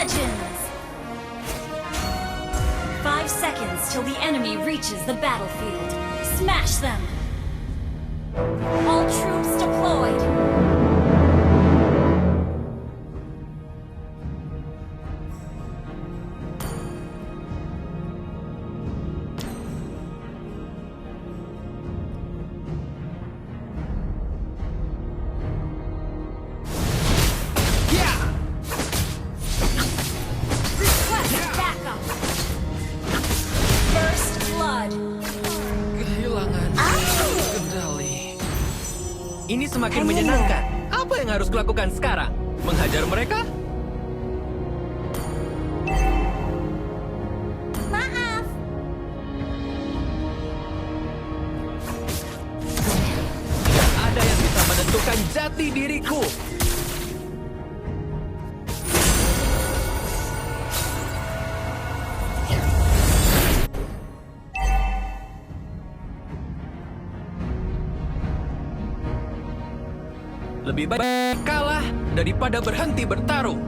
Legends! 5 seconds till the enemy reaches the battlefield. Smash them! All troops deployed! Ini semakin menyenangkan. Apa yang harus kulakukan sekarang? Menghajar mereka? Maaf. Tidak ada yang bisa menentukan jati diriku. Lebih baik kalah daripada berhenti bertarung.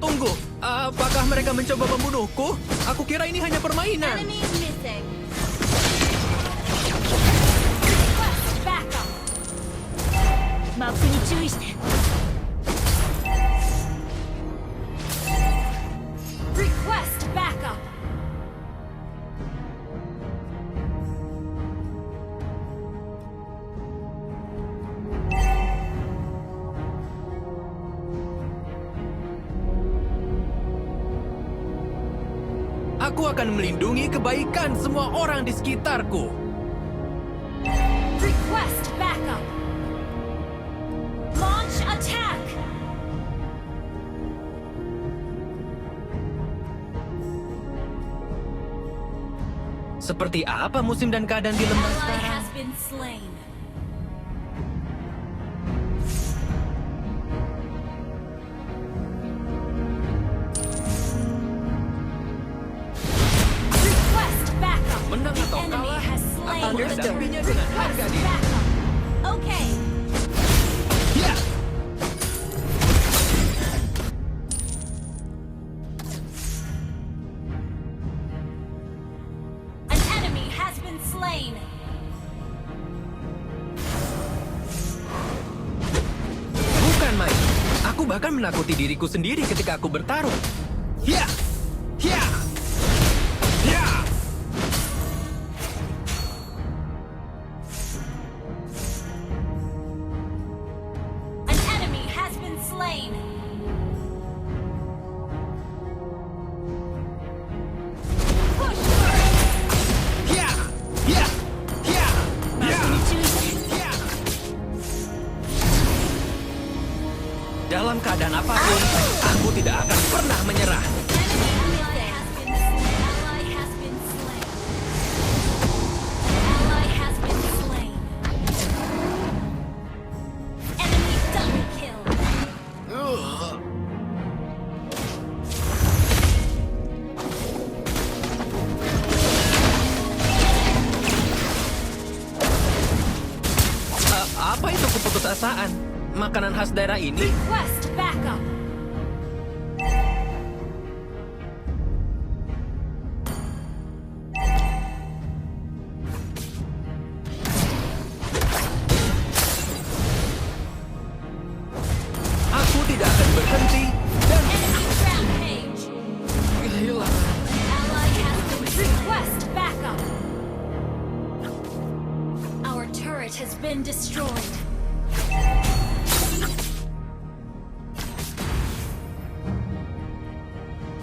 Tunggu, apakah mereka mencoba membunuhku? Aku kira ini hanya permainan. Enemy missing. Request backup. Aku akan melindungi kebaikan semua orang di sekitarku. Request backup. Launch attack. Seperti apa musim dan keadaan di lembah Ally sekarang? has been slain. Request backup. Menang The atau enemy kalah, has aku slain. menghadapinya dengan harga Request diri. backup. Okay. Ya! An enemy has been slain. Bukan main. Aku bahkan menakuti diriku sendiri ketika aku bertarung. Ya! Ya! Ya! An enemy has been slain. Push for it. Ya! Ya! Ya! Ya! Ya! Dalam keadaan apapun, aku tidak akan pernah menyerah. Ally has been slain. Ally has been slain. Enemy double kill. Apa itu keputusasaan? Makanan khas daerah ini? Request backup. Aku tidak akan berhenti dan Enemy rampage. kehilangan. Ally has been request backup. Our turret has been destroyed.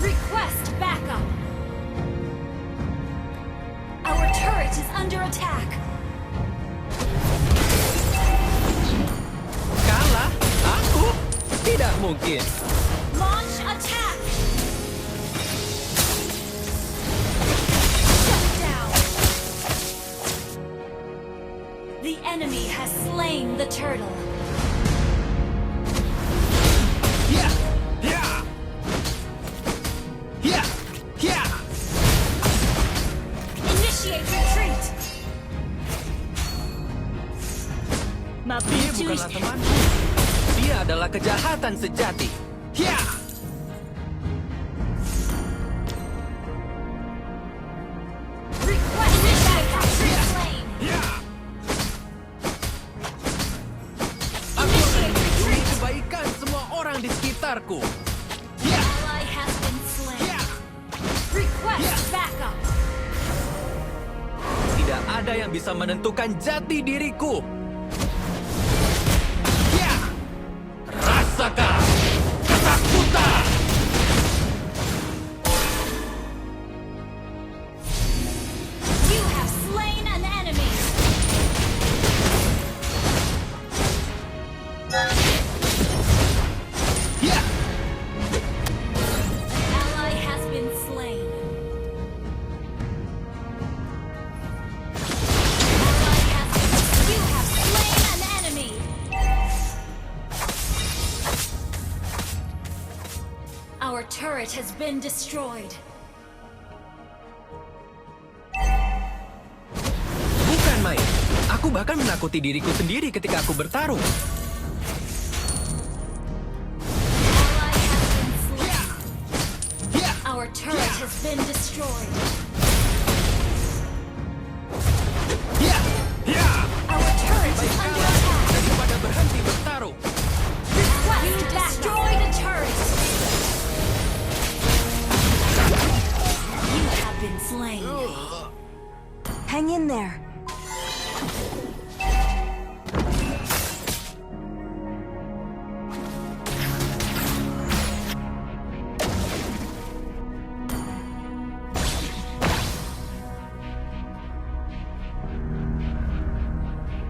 Request backup. Our turret is under attack. Kalah? Aku? Tidak mungkin. Launch attack. Shut down. The enemy has slain the turtle. Ya! Ya! bukanlah temanku. Dia adalah kejahatan sejati. Ya! Request backup. Slain. Aku akan melindungi kebaikan semua orang di sekitarku. Ally has been slain. Request backup. Tidak ada yang bisa menentukan jati diriku. Rasakan ketakutan. You have slain an enemy. Ally has been slain. You have slain an enemy. Our turret has been destroyed. Bukan main. Aku bahkan menakuti diriku sendiri ketika aku bertarung. Ally has been slain. Our turret has been destroyed. Our turret is under attack. Daripada berhenti bertarung. You destroyed a turret. You have been slain. Hang in there.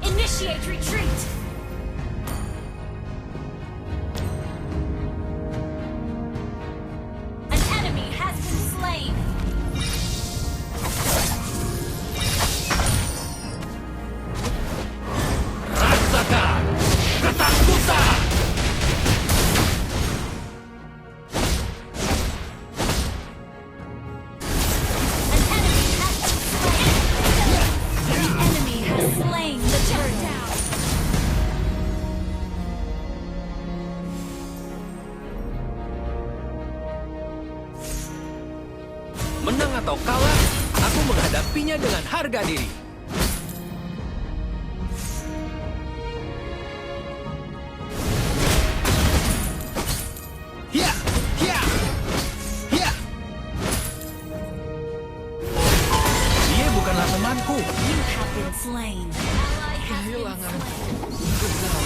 Initiate retreat. An enemy has been slain. Rasakan ketakutan. An enemy has been slain. The enemy has slain the turret. Menang atau kalah, aku menghadapinya dengan harga diri. Dia bukanlah temanku. You have been slain. Ally has been slain.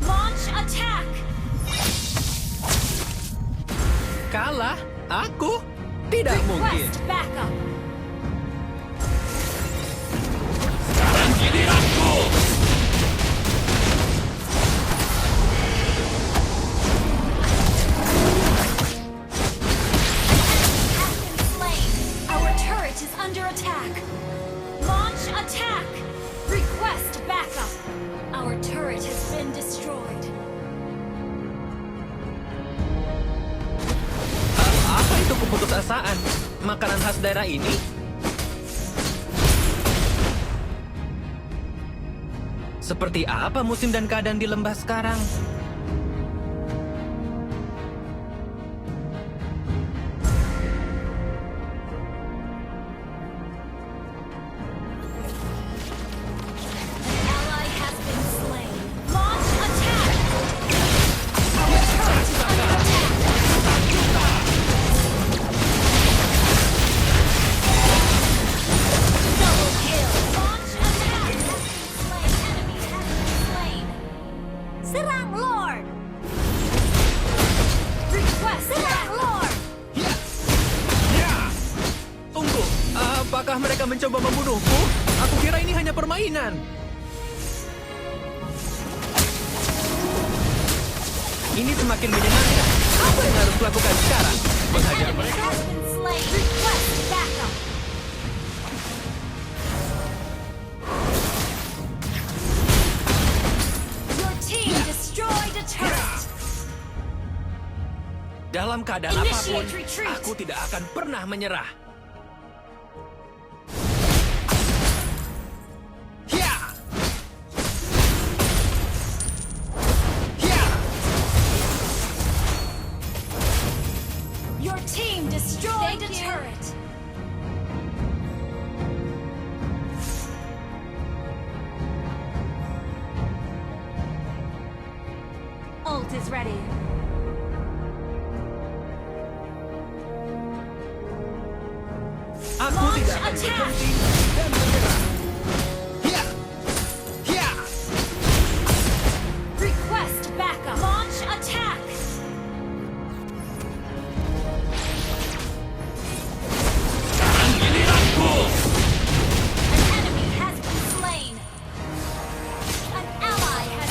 Launch attack. Kalah? Aku? Tidak mungkin. Request backup. Sekarang giliranku. Has been slain. Our turret is under attack. Launch attack. Request backup. Our turret has been destroyed. Apa itu keputusasaan? Makanan khas daerah ini? Seperti apa musim dan keadaan di lembah sekarang? Ally has been slain. Launch attack. Our turret is under attack. Double kill. Launch attack. Has been slain. Enemy has been slain. Serang Lord. Request Serang Lord. Tunggu, apakah mereka mencoba membunuhku? Aku kira ini hanya permainan. Ini semakin menyenangkan. Apa yang harus kulakukan sekarang? Menghajar Enemy mereka? has been slain. Request backup. turret. Dalam keadaan apapun, Initiate retreat. aku tidak akan pernah menyerah. Hia! Hia! Your team destroyed a turret. Ult is ready. Aku Launch tidak akan attack. berhenti dan menyerah. Hia! Hia! Request backup. Launch attack. Giliranku! An enemy has been slain. An ally has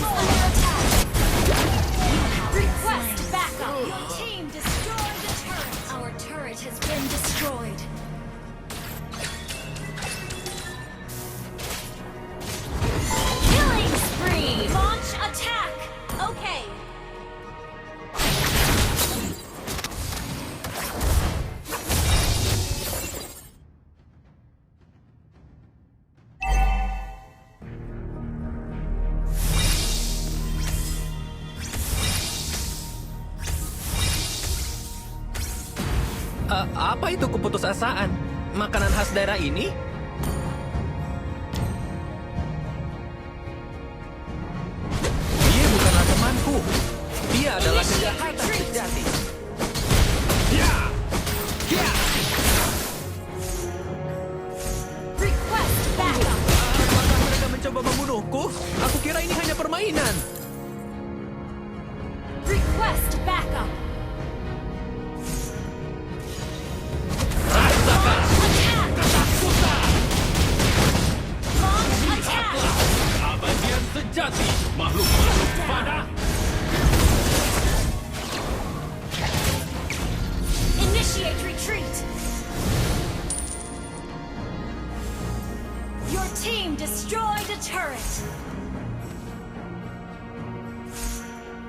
been under attack. Request backup. Your team destroyed the turret. Our turret has been destroyed. Killing spree. Launch attack. Okay. Apa itu keputusasaan? Makanan khas daerah ini? Dia bukanlah temanku. Dia adalah kejahatan sejati. Ya! Ya! Request backup. Apakah mereka mencoba membunuhku? Aku kira ini hanya permainan. Request backup. Rasakan Attack. ketakutan. Launch attack. Abadian sejati. Makhluk-makhluk pada. Initiate retreat. Your team destroyed a turret.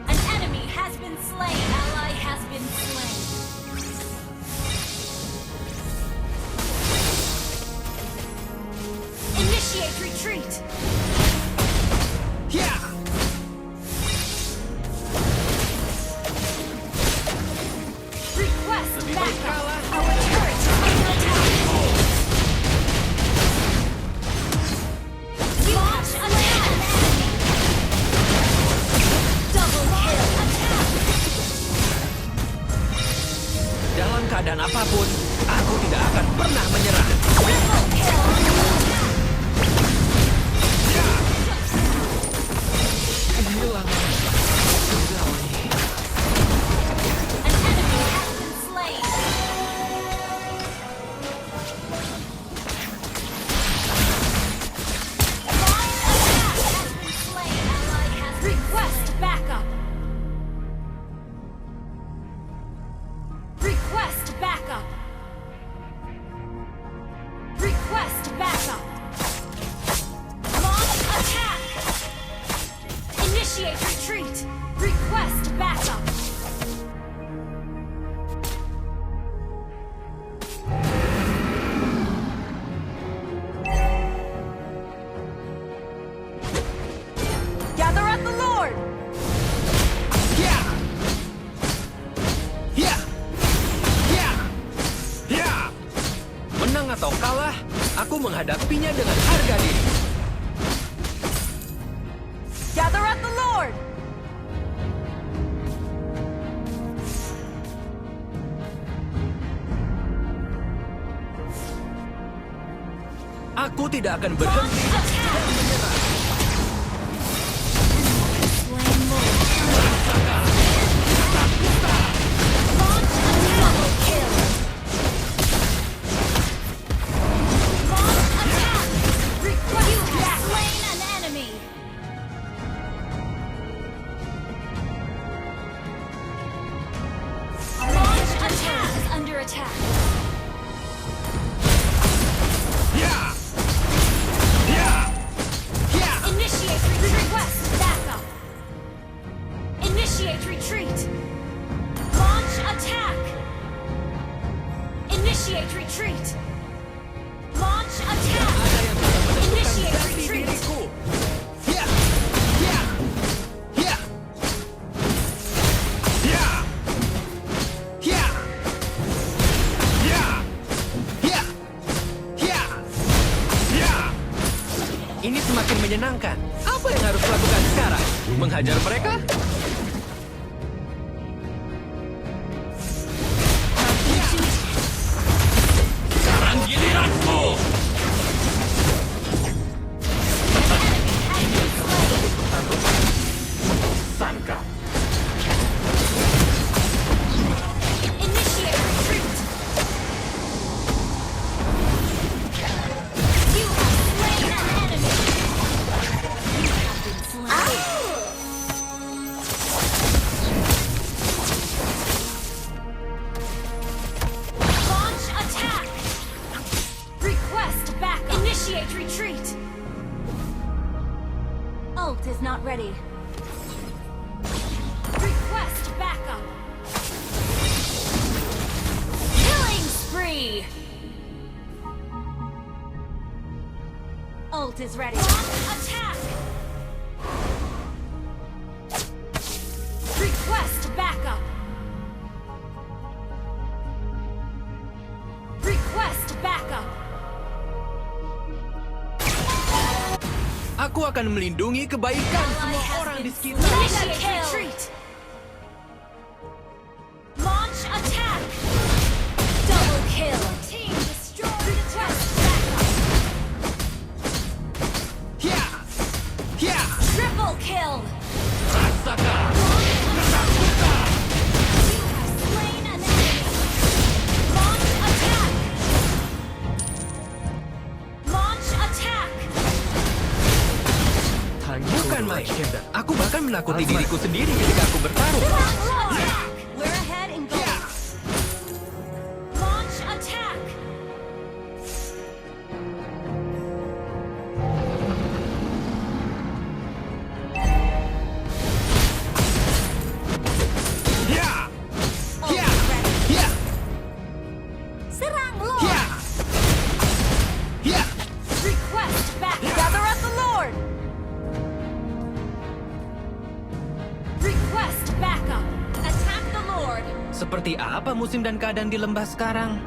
An enemy has been slain. Ally has been slain. Initiate retreat. Ya! Request Lebih baik backup. kalah. Our turret is under attack. Launch attack. Double kill attack. Dalam keadaan apapun, aku tidak akan pernah menyerah. Triple kill. Hilang. An enemy has been slain. Launch attack has been slain. Ally has request backup. Request backup. Request backup. Launch attack. Initiate retreat. Request backup. Gather at the Lord. Ya! Ya! Ya! Ya! Menang atau kalah, aku menghadapinya dengan harga diri. Gather at the Lord. Aku tidak akan Launch berhenti. attack. Slain Lord. Launch attack. Double kill. Launch attack. Request you have slain an enemy. Launch attack is under attack. Ya! Ya! Ya! Initiate request backup. retreat. Launch attack. Ada yang bisa menentukan Initiate ganti retreat. diriku. Ya, ya, ya, ya, ya, ya, ya, ya, ya. Ini semakin menyenangkan. Apa yang harus lakukan sekarang? Menghajar mereka? Sekarang giliranku. Sangka. Initiate retreat. You have slain an enemy. You have been slain. Launch attack. Request backup. Initiate retreat. Ult is not ready. Request backup. Killing spree. Ult is ready. Attack. Request backup. Request backup. Aku akan melindungi kebaikan semua orang di sekitar. Initiate retreat. Launch attack. Double kill. Team destroyed. Request backup. Ya, ya, Triple kill. rasakan. You have slain an enemy. Launch attack. Launch attack. Bukan main. Aku bahkan menakuti diriku sendiri ketika aku bertarung. Attack. We're ahead in gold. Ya, Launch attack. ya, Ult ya, ready. ya, Serang Lord. ya, ya. Request backup. Gather up the Lord. Request backup. Attack the Lord. Seperti apa musim dan keadaan di lembah sekarang?